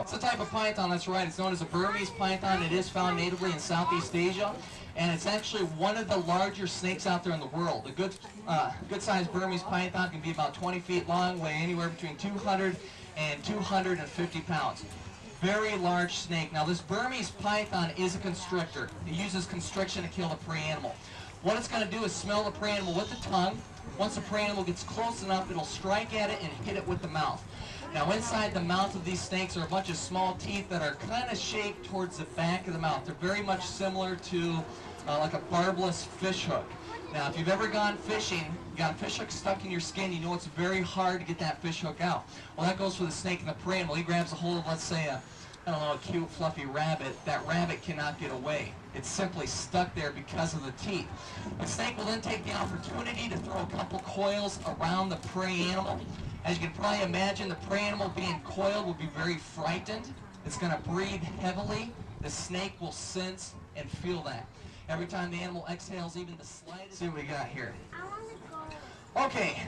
It's a type of python, that's right. It's known as a Burmese python. It is found natively in Southeast Asia, and it's actually one of the larger snakes out there in the world. A good-sized Burmese python can be about 20 feet long, weigh anywhere between 200 and 250 pounds. Very large snake. Now, this Burmese python is a constrictor. It uses constriction to kill the prey animal. What it's going to do is smell the prey animal with the tongue. Once the prey animal gets close enough, it'll strike at it and hit it with the mouth. Now, inside the mouth of these snakes are a bunch of small teeth that are kind of shaped towards the back of the mouth. They're very much similar to like a barbless fish hook. Now, if you've ever gone fishing, you got a fish hook stuck in your skin, you know it's very hard to get that fish hook out. Well, that goes for the snake and the prey animal. He grabs a hold of, let's say, a cute, fluffy rabbit. That rabbit cannot get away. It's simply stuck there because of the teeth. The snake will then take the opportunity to throw a couple coils around the prey animal. As you can probably imagine, the prey animal being coiled will be very frightened. It's going to breathe heavily. The snake will sense and feel that. Every time the animal exhales even the slightest. See what we got here. Okay.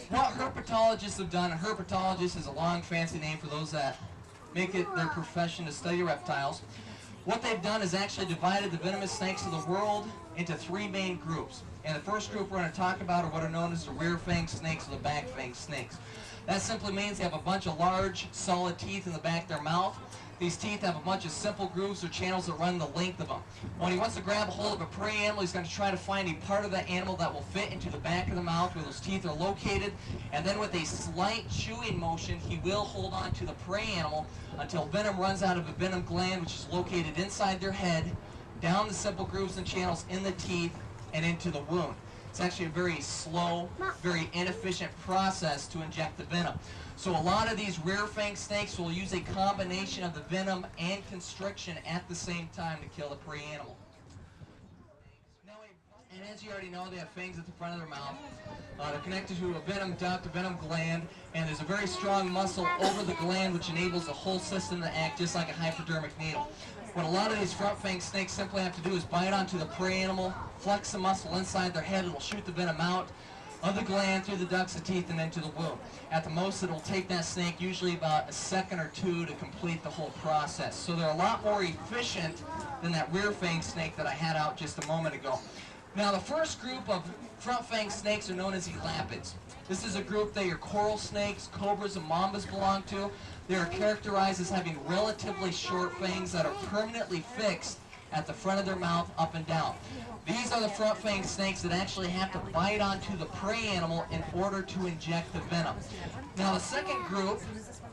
What herpetologists have done, a herpetologist is a long fancy name for those that make it their profession to study reptiles. What they've done is actually divided the venomous snakes of the world into three main groups. And the first group we're going to talk about are what are known as the rear-fanged snakes or the back-fanged snakes. That simply means they have a bunch of large, solid teeth in the back of their mouth. These teeth have a bunch of simple grooves or channels that run the length of them. When he wants to grab a hold of a prey animal, he's going to try to find a part of that animal that will fit into the back of the mouth where those teeth are located. And then with a slight chewing motion, he will hold on to the prey animal until venom runs out of a venom gland, which is located inside their head, down the simple grooves and channels in the teeth, and into the wound. It's actually a very slow, very inefficient process to inject the venom. So a lot of these rear-fanged snakes will use a combination of the venom and constriction at the same time to kill the prey animal. And as you already know, they have fangs at the front of their mouth. They're connected to a venom duct, a venom gland, and there's a very strong muscle over the gland which enables the whole system to act just like a hypodermic needle. What a lot of these front-fanged snakes simply have to do is bite onto the prey animal, flex the muscle inside their head, it'll shoot the venom out of the gland through the ducts of teeth and into the wound. At the most, it'll take that snake usually about a second or two to complete the whole process. So they're a lot more efficient than that rear-fanged snake that I had out just a moment ago. Now, the first group of front-fanged snakes are known as Elapids. This is a group that your coral snakes, cobras, and mambas belong to. They are characterized as having relatively short fangs that are permanently fixed at the front of their mouth, up and down. These are the front-fanged snakes that actually have to bite onto the prey animal in order to inject the venom. Now, the second group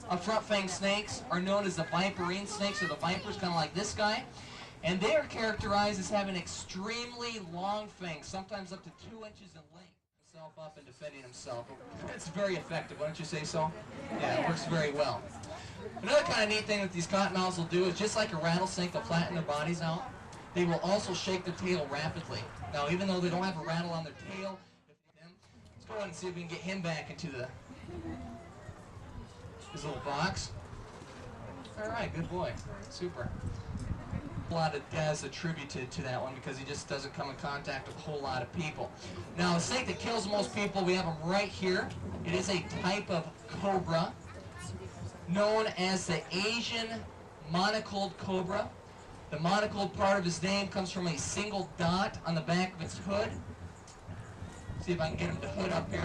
of front-fanged snakes are known as the viperine snakes, or the vipers, kind of like this guy. And they are characterized as having extremely long fangs, sometimes up to 2 inches in length. Himself up and defending himself. It's very effective, wouldn't you say so? Yeah, it works very well. Another kind of neat thing that these cottonmouths will do is just like a rattlesnake, they'll flatten their bodies out. They will also shake their tail rapidly. Now, even though they don't have a rattle on their tail, let's go ahead and see if we can get him back into his little box. All right, good boy. Super. A lot of deaths attributed to that one because he just doesn't come in contact with a whole lot of people. Now, the snake that kills most people, we have him right here. It is a type of cobra known as the Asian monocled cobra. The monocled part of his name comes from a single dot on the back of its hood. See if I can get him to hood up here.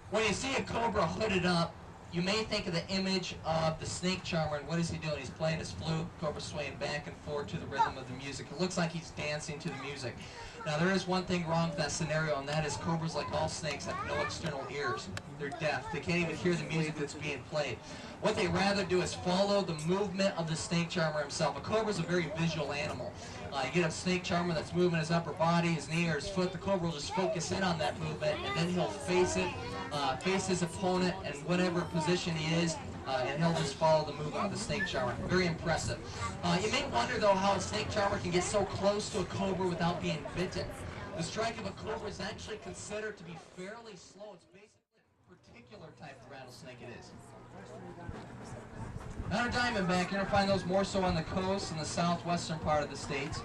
When you see a cobra hooded up, you may think of the image of the snake charmer, and what is he doing? He's playing his flute, cobra swaying back and forth to the rhythm of the music. It looks like he's dancing to the music. Now, there is one thing wrong with that scenario, and that is cobras, like all snakes, have no external ears. They're deaf. They can't even hear the music that's being played. What they rather do is follow the movement of the snake charmer himself. A cobra is a very visual animal. You get a snake charmer that's moving his upper body, his knee, or his foot. The cobra will just focus in on that movement, and then he'll face it, face his opponent in whatever position he is, and he'll just follow the movement of the snake charmer. Very impressive. You may wonder, though, how a snake charmer can get so close to a cobra without being bitten. The strike of a cobra is actually considered to be fairly slow. It's basically a particular type of rattlesnake it is. Now, our diamondback, you're going to find those more so on the coast in the southwestern part of the states.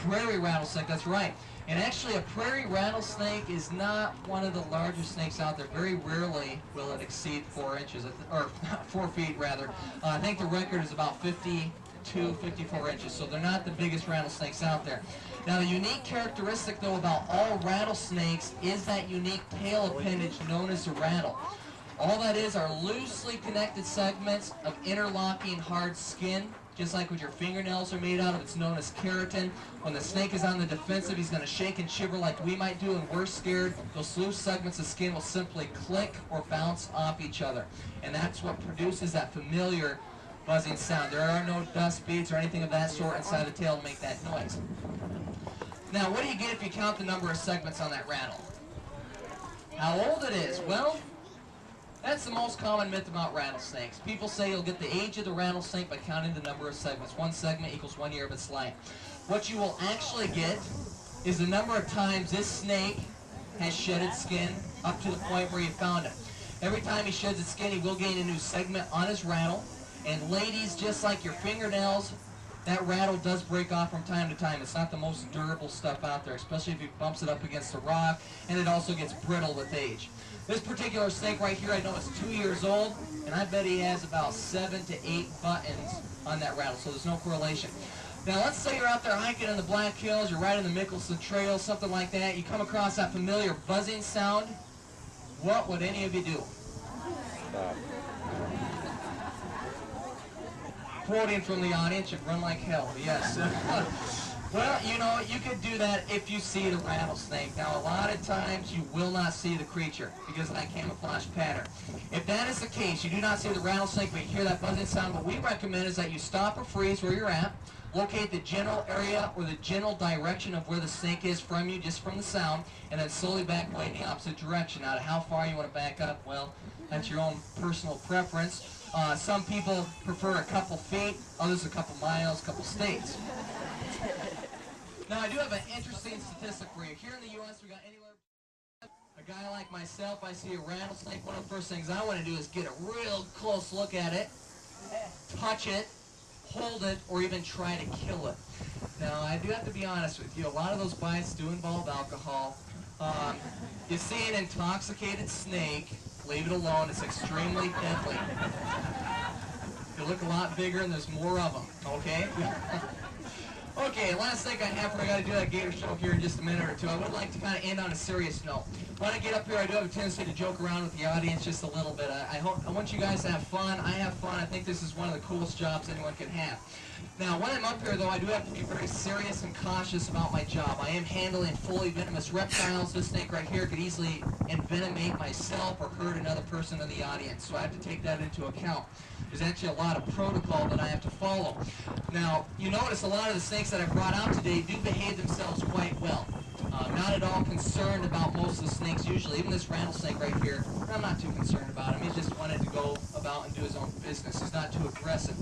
Prairie rattlesnake, that's right. And actually, a prairie rattlesnake is not one of the largest snakes out there. Very rarely will it exceed 4 inches, or 4 feet rather. I think the record is about 52, 54 inches, so they're not the biggest rattlesnakes out there. Now, the unique characteristic, though, about all rattlesnakes is that unique tail appendage known as the rattle. All that is are loosely connected segments of interlocking hard skin, just like what your fingernails are made out of. It's known as keratin. When the snake is on the defensive, he's going to shake and shiver like we might do, and we're scared. Those loose segments of skin will simply click or bounce off each other. And that's what produces that familiar buzzing sound. There are no dust beads or anything of that sort inside the tail to make that noise. Now, what do you get if you count the number of segments on that rattle? How old it is? Well, that's the most common myth about rattlesnakes. People say you'll get the age of the rattlesnake by counting the number of segments. 1 segment equals 1 year of its life. What you will actually get is the number of times this snake has shed its skin up to the point where you found it. Every time he sheds its skin, he will gain a new segment on his rattle. And ladies, just like your fingernails, that rattle does break off from time to time. It's not the most durable stuff out there, especially if he bumps it up against a rock, and it also gets brittle with age. This particular snake right here, I know is 2 years old, and I bet he has about 7 to 8 buttons on that rattle, so there's no correlation. Now, let's say you're out there hiking in the Black Hills, you're riding the Mickelson Trail, something like that. You come across that familiar buzzing sound. What would any of you do? Stop. Quoting from the audience, you'd run like hell. Yes. Well, you know, you could do that if you see the rattlesnake. Now, a lot of times you will not see the creature because of that camouflage pattern. If that is the case, you do not see the rattlesnake, but you hear that buzzing sound, what we recommend is that you stop or freeze where you're at, locate the general area or the general direction of where the snake is from you, just from the sound, and then slowly back away in the opposite direction. Now, to how far you want to back up, well, that's your own personal preference. Some people prefer a couple feet, others a couple miles, a couple states. Now, I do have an interesting statistic for you. Here in the U.S., we got anywhere, a guy like myself, I see a rattlesnake, one of the first things I want to do is get a real close look at it, touch it, hold it, or even try to kill it. Now, I do have to be honest with you, a lot of those bites do involve alcohol. You see an intoxicated snake, leave it alone, it's extremely deadly. They look a lot bigger and there's more of them, okay? Okay, last thing I have for you, I got to do that gator show here in just a minute or two. I would like to kind of end on a serious note. When I get up here, I do have a tendency to joke around with the audience just a little bit. I want you guys to have fun. I have fun. I think this is one of the coolest jobs anyone can have. Now, when I'm up here, though, I do have to be very serious and cautious about my job. I am handling fully venomous reptiles. This snake right here could easily envenomate myself or hurt another person in the audience, so I have to take that into account. There's actually a lot of protocol that I have to follow. Now, you notice a lot of the snakes that I brought out today do behave themselves quite well. Not at all concerned about most of the snakes usually. Even this rattlesnake right here, I'm not too concerned about him. He just wanted to go about and do his own business. He's not too aggressive.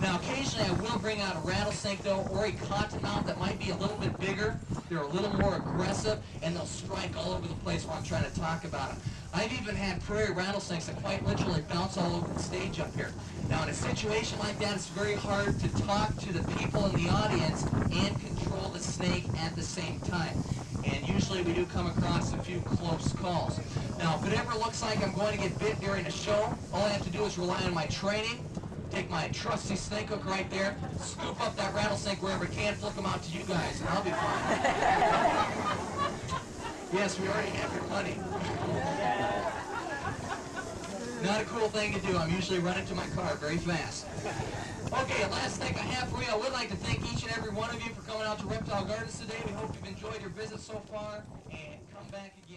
Now, occasionally I will bring out a rattlesnake, though, or a cottonmouth that might be a little bit bigger. They're a little more aggressive, and they'll strike all over the place while I'm trying to talk about them. I've even had prairie rattlesnakes that quite literally bounce all over the stage up here. Now, in a situation like that, it's very hard to talk to the people in the audience and control the snake at the same time. And usually we do come across a few close calls. Now, if it ever looks like I'm going to get bit during a show, all I have to do is rely on my training, take my trusty snake hook right there, scoop up that rattlesnake wherever I can, flip them out to you guys, and I'll be fine. Yes, we already have your money. Not a cool thing to do. I'm usually running to my car very fast. Okay, last thing I have for you, I would like to thank each and every one of you for coming out to Reptile Gardens today. We hope you've enjoyed your visit so far, and come back again.